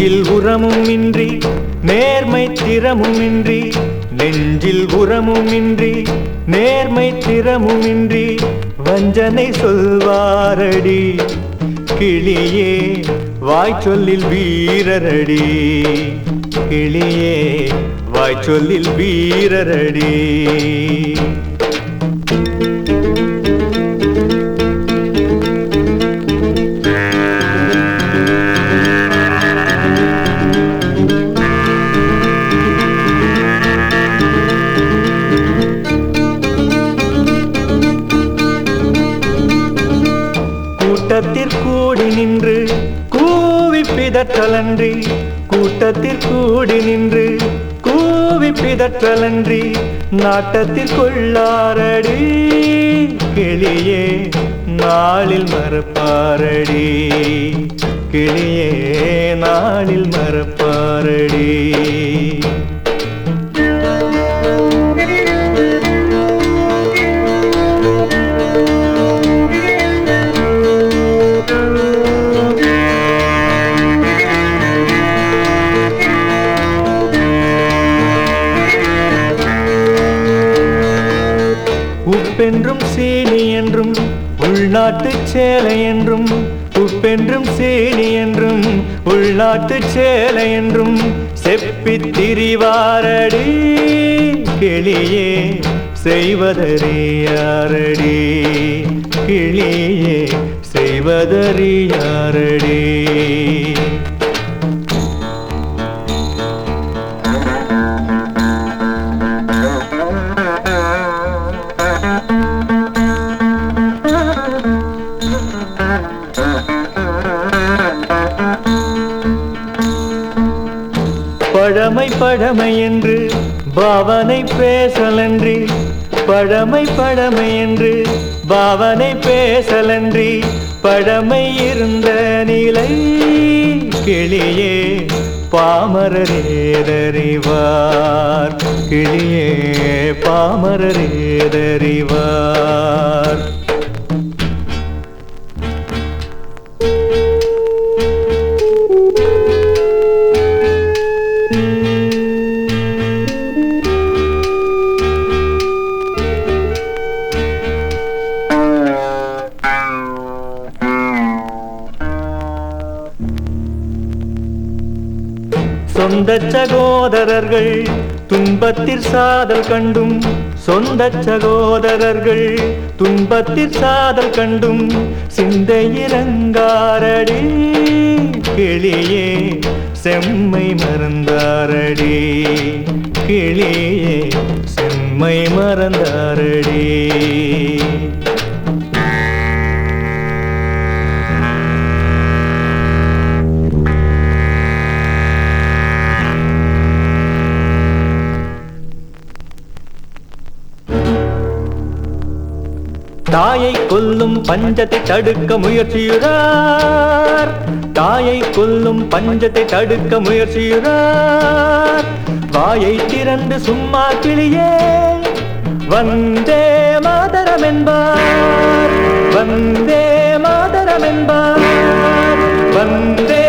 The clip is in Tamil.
நெஞ்சில் உரமுமின்றி நேர்மை திறமுமின்றி நெஞ்சில் உரமுமின்றி நேர்மை திறமுமின்றி வஞ்சனை சொல்வாரடி கிளியே வாய்ச்சொல்லில் வீரரடி கிளியே வாய்ச்சொல்லில் வீரரடி கூட்டத்திற்கூடி நின்று கூவி பிதற்றலன்றி கூட்டத்திற்கூடி நின்று கூவி பிதற்றலன்றி நாட்டத்திற்குள்ளாரடி கிளியே நாளில் மறப்பாரடி கிளியே நாளில் மறப்பாரடி உப்பென்றும் சீனி என்றும் உள்நாட்டு சேலை என்றும் உப்பென்றும் சீனி என்றும் உள்நாட்டு சேலை என்றும் செப்பித் திரிவாரடி கிளியே செய்வதறியாரடி கிளியே செய்வதறியாரடி பழமை பழமை என்று பாவனை பேசலன்றி பழமை பழமை என்று பாவனை பேசலன்றி பழமை இருந்த நிலை கிளியே பாமரரேதறிவார் கிளியே பாமரரேதறிவார் சொந்த சகோதரர்கள் துன்பத்தில் சாதல் கண்டும் சொந்த சகோதரர்கள் துன்பத்தில் சாதல் கண்டும் சிந்தை இறங்காரடி கிளியே செம்மை மறந்தாரடி கிளியே செம்மை மறந்தாரடி தாயை கொல்லும் பஞ்சத்தை தடுக்க முயற்சியுறார் தாயை கொல்லும் பஞ்சத்தை தடுக்க முயற்சியுறார் வாயை திறந்து சும்மா கிளியே வந்தே மாதரம் என்பார் வந்தே மாதரம் என்பார் வந்தே